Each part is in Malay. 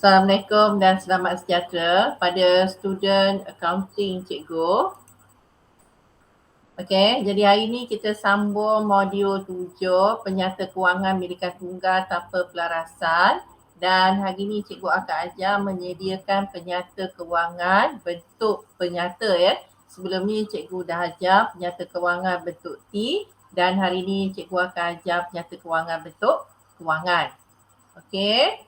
Assalamualaikum dan selamat sejahtera pada student accounting cikgu. Okey, jadi hari ini kita sambung modul 7 penyata kewangan milikan tunggal tanpa pelarasan, dan hari ini cikgu akan ajar menyediakan penyata kewangan bentuk penyata ya. Sebelum ni cikgu dah ajar penyata kewangan bentuk T, dan hari ini cikgu akan ajar penyata kewangan bentuk kewangan. Okey.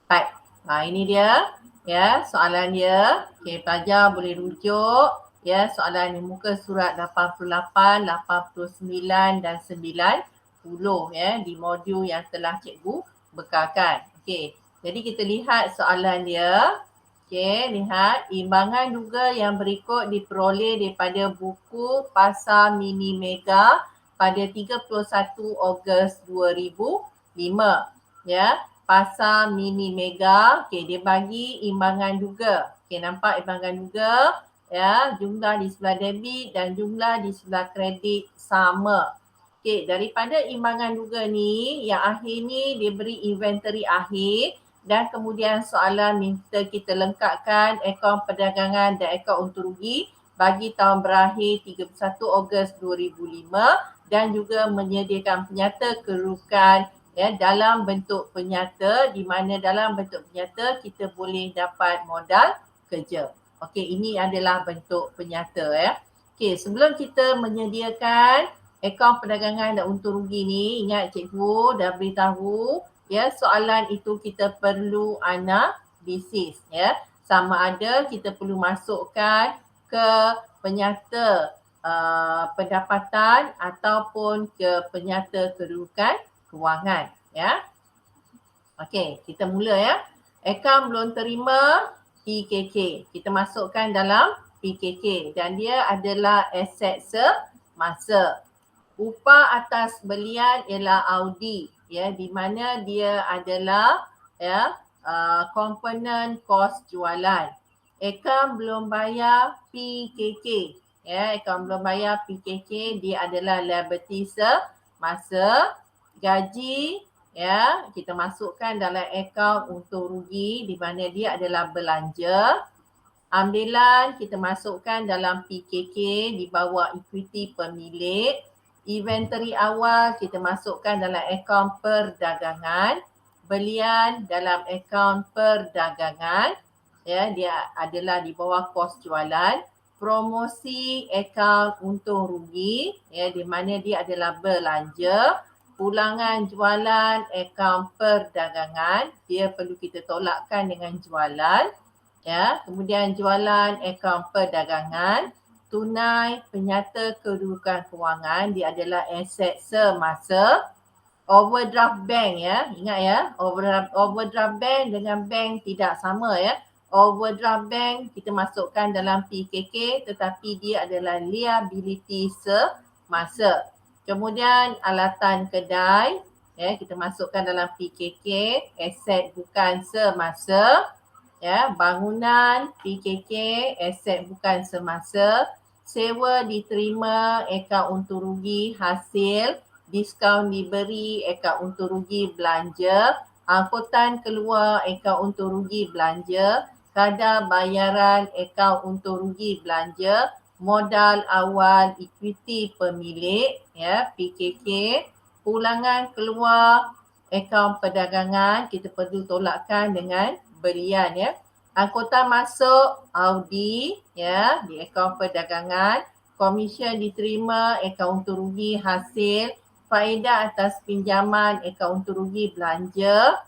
Baik, ini dia ya soalan dia. Okey, pelajar boleh rujuk ya soalan ni muka surat 88, 89 dan 90 ya di modul yang telah cikgu bekalkan. Okey, jadi kita lihat soalan dia. Okey, lihat imbangan duga yang berikut diperoleh daripada buku Pasar Mini Mega pada 31 Ogos 2005 ya. Pasar Mini Mega, okey, dia bagi imbangan duga. Okey, nampak imbangan duga ya, jumlah di sebelah debit dan jumlah di sebelah kredit sama. Okey, daripada imbangan duga ni, yang akhir ni dia beri inventory akhir, dan kemudian soalan minta kita lengkapkan akaun perdagangan dan akaun untung rugi bagi tahun berakhir 31 Ogos 2005 dan juga menyediakan penyata kedudukan ya dalam bentuk penyata, di mana dalam bentuk penyata kita boleh dapat modal kerja. Okey, ini adalah bentuk penyata ya. Okey, sebelum kita menyediakan akaun perdagangan dan untung rugi ni, ingat cikgu dah beritahu ya soalan itu kita perlu analisis ya. Sama ada kita perlu masukkan ke penyata pendapatan ataupun ke penyata kedudukan kewangan ya. Okey, kita mula ya. Akaun belum terima PKK. Kita masukkan dalam PKK dan dia adalah aset semasa. Upah atas belian ialah Audi ya, di mana dia adalah ya komponen kos jualan. Akaun belum bayar PKK ya, akaun belum bayar PKK dia adalah liability semasa. Gaji ya, kita masukkan dalam akaun untung rugi di mana dia adalah belanja. Ambilan kita masukkan dalam PKK di bawah equity pemilik. Inventory awal kita masukkan dalam akaun perdagangan. Belian dalam akaun perdagangan ya, dia adalah di bawah kos jualan. Promosi akaun untung rugi ya, di mana dia adalah belanja. Pulangan jualan akaun perdagangan, dia perlu kita tolakkan dengan jualan ya. Kemudian jualan akaun perdagangan. Tunai penyata kedudukan kewangan, dia adalah aset semasa. Overdraft bank ya, ingat ya, overdraft bank dengan bank tidak sama ya. Overdraft bank kita masukkan dalam PKK tetapi dia adalah liability semasa. Kemudian alatan kedai ya, kita masukkan dalam PKK, aset bukan semasa ya. Bangunan PKK, aset bukan semasa. Sewa diterima akaun untung rugi hasil. Diskaun diberi akaun untung rugi belanja. Angkutan keluar akaun untung rugi belanja. Kadar bayaran akaun untung rugi belanja. Modal awal equity pemilik ya, PKK. Pulangan keluar akaun perdagangan kita perlu tolakkan dengan belian ya. Angkutan masuk Audi ya di akaun perdagangan. Komisen diterima akaun untung rugi hasil. Faedah atas pinjaman akaun untung rugi belanja.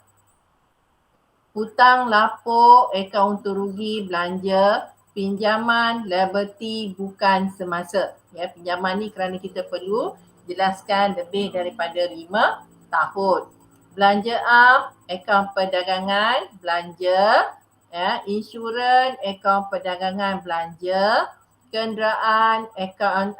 Hutang lapor akaun untung rugi belanja. Pinjaman liability bukan semasa ya. Pinjaman ni kerana kita perlu jelaskan lebih daripada 5 tahun. Belanjaan akaun perdagangan belanja ya. Insurans akaun perdagangan belanja. Kenderaan akaun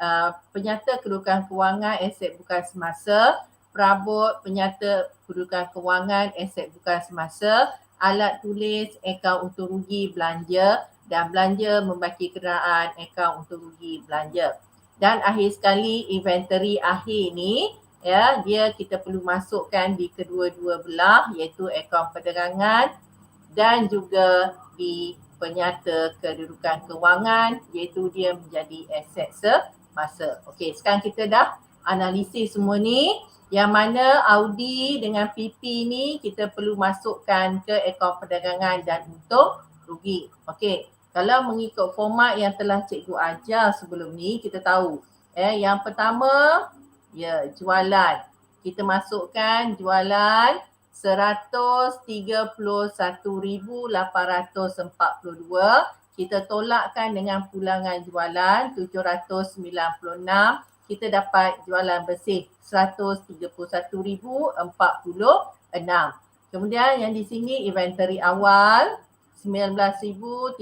penyata kedudukan kewangan aset bukan semasa. Perabot penyata kedudukan kewangan aset bukan semasa. Alat tulis akaun untung rugi belanja dan belanja membaki kenderaan akaun untung rugi belanja. Dan akhir sekali inventory akhir ni ya, dia kita perlu masukkan di kedua-dua belah iaitu akaun perdagangan dan juga di penyata kedudukan kewangan iaitu dia menjadi aset semasa. Okey, sekarang kita dah analisis semua ni, yang mana Audi dengan PP ni kita perlu masukkan ke akaun perdagangan dan untung rugi. Okey, kalau mengikut format yang telah cikgu ajar sebelum ni, kita tahu yang pertama jualan. Kita masukkan jualan 131,842. Kita tolakkan dengan pulangan jualan 796. Kita dapat jualan bersih 131,046. Kemudian yang di sini inventory awal 19,306.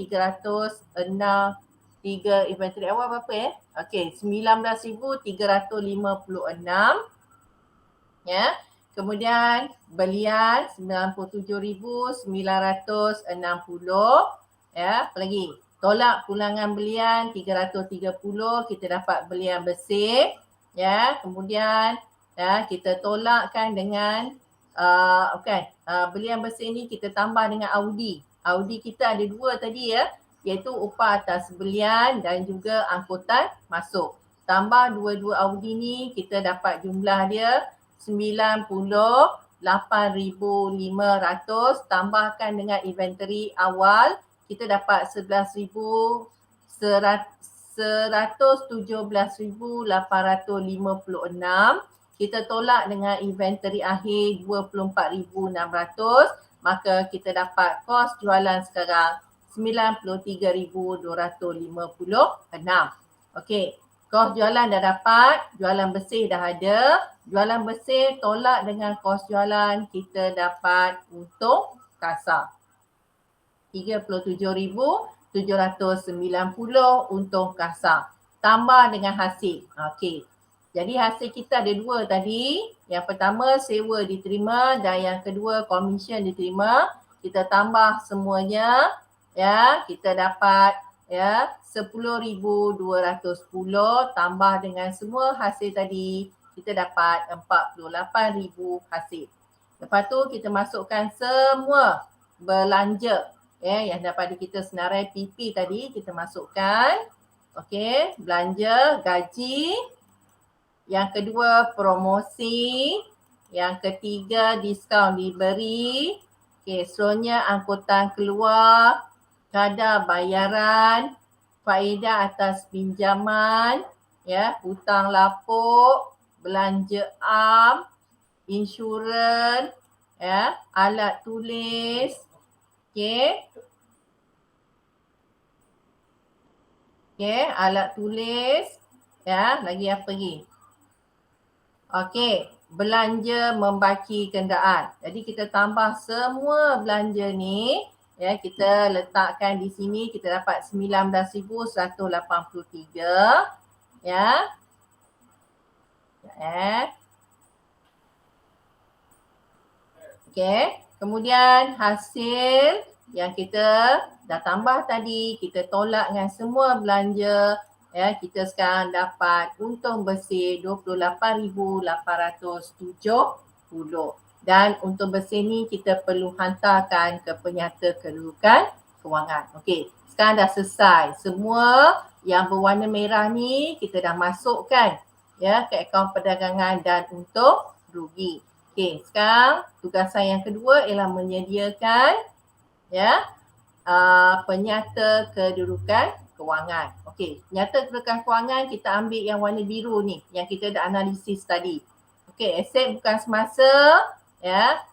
Inventory awal berapa Okey, 19,356. Ya. Kemudian belian 97,960. Ya, apa lagi? Tolak pulangan belian 330, kita dapat belian bersih. Ya, kemudian kita tolakkan dengan belian bersih ni kita tambah dengan Audi. Audi kita ada dua tadi iaitu upah atas belian dan juga angkutan masuk. Tambah dua-dua Audi ni kita dapat jumlah dia 98,500, tambahkan dengan inventory awal kita dapat 117,856. Kita tolak dengan inventory akhir 24,600, maka kita dapat kos jualan sekarang 93,256. Okey, kos jualan dah dapat, jualan bersih dah ada. Jualan bersih tolak dengan kos jualan, kita dapat untung kasar 37,790 untung kasar. Tambah dengan hasil. Okey. Jadi hasil kita ada dua tadi. Yang pertama sewa diterima dan yang kedua komisen diterima. Kita tambah semuanya kita dapat 10,210 tambah dengan semua hasil tadi, kita dapat 48,000 hasil. Lepas tu kita masukkan semua belanja yang dapat kita senarai PP tadi, kita masukkan. Okey, belanja, gaji. Yang kedua promosi. Yang ketiga diskaun diberi. Okey, seterusnya angkutan keluar, kadar bayaran, faedah atas pinjaman, hutang lapuk, belanja am, insurans, alat tulis. Okey, alat tulis. Lagi apa lagi? Okey, belanja membaki kenderaan. Jadi kita tambah semua belanja ni, kita letakkan di sini, kita dapat 19,183. Okey, kemudian hasil yang kita dah tambah tadi, kita tolak dengan semua belanja, kita sekarang dapat untung bersih 28,870. Dan untung bersih ni kita perlu hantarkan ke penyata kedudukan kewangan. Okey, sekarang dah selesai. Semua yang berwarna merah ni kita dah masukkan ke akaun perdagangan dan untung rugi. Okey, sekarang tugasan yang kedua ialah menyediakan penyata kedudukan kewangan. Okey, penyata kedudukan kewangan kita ambil yang warna biru ni yang kita dah analisis tadi. Okey, aset bukan semasa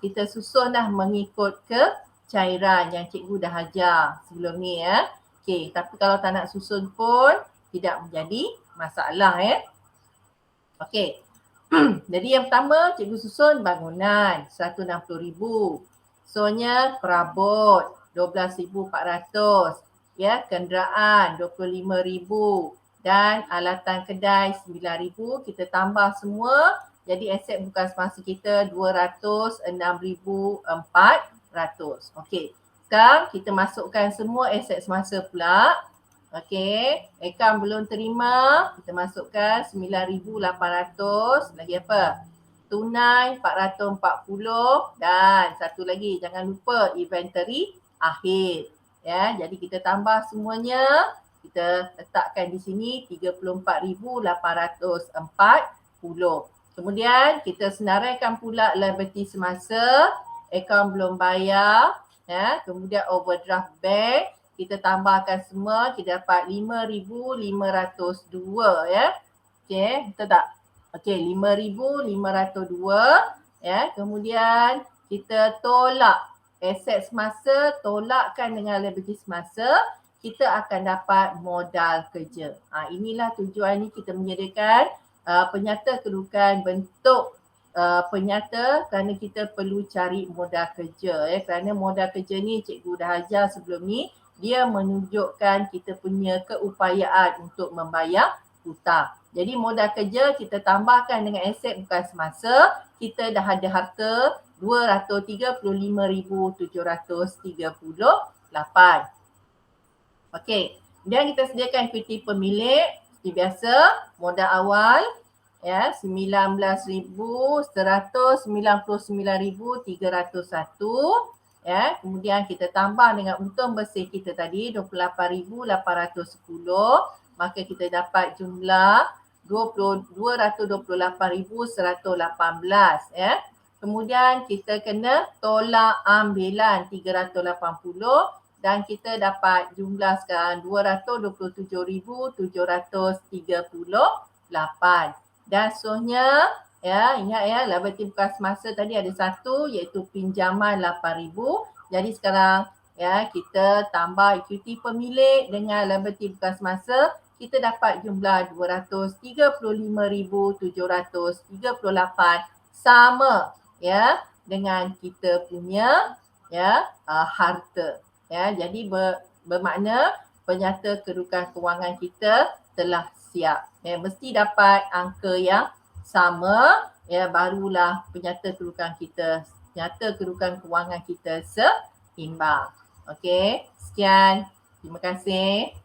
kita susun dah mengikut cairan yang cikgu dah ajar sebelum ni Okey, tapi kalau tak nak susun pun tidak menjadi masalah Okey. Jadi yang pertama cikgu susun bangunan 160,000. Soalnya perabot 12,400. Kenderaan 25,000 dan alatan kedai 9,000. Kita tambah semua jadi aset bukan semasa kita 206,400. Okey. Sekarang kita masukkan semua aset semasa pula. Okey, akaun belum terima, kita masukkan 9,800. Lagi apa? tunai 440 dan satu lagi jangan lupa inventory akhir. Ya, jadi kita tambah semuanya, kita letakkan di sini 34,840. Kemudian kita senaraikan pula liability semasa, akaun belum bayar, ya, kemudian overdraft bank, kita tambahkan semua, kita dapat 5,502 ya. Okey, betul tak? Okey, 5,502 ya. Kemudian kita tolak aset semasa, tolakkan dengan liability semasa, kita akan dapat modal kerja. Inilah tujuan ni kita menyediakan penyata kedudukan bentuk penyata kerana kita perlu cari modal kerja ya. Kerana modal kerja ni cikgu dah ajar sebelum ni, dia menunjukkan kita punya keupayaan untuk membayar hutang. Jadi modal kerja kita tambahkan dengan aset bukan semasa, kita dah ada harta 235,738. Okey, kemudian kita sediakan equity pemilik seperti biasa, modal awal ya 19,199,301 ya. Kemudian kita tambah dengan untung bersih kita tadi 28,810, maka kita dapat jumlah 228,118 ya. Kemudian kita kena tolak ambilan 380 dan kita dapat jumlah sekarang 227,738. Dan seterusnya ya, ingat ya, liability bukan semasa tadi ada satu iaitu pinjaman 8,000. Jadi sekarang ya, kita tambah equity pemilik dengan liability bukan semasa, kita dapat jumlah 235,738 sama ya dengan kita punya ya harta. Ya, jadi bermakna penyata kedudukan kewangan kita telah siap. Ya, mesti dapat angka yang sama ya, barulah penyata kedudukan kita, nyata kedudukan kewangan kita seimbang. Okey, sekian. Terima kasih.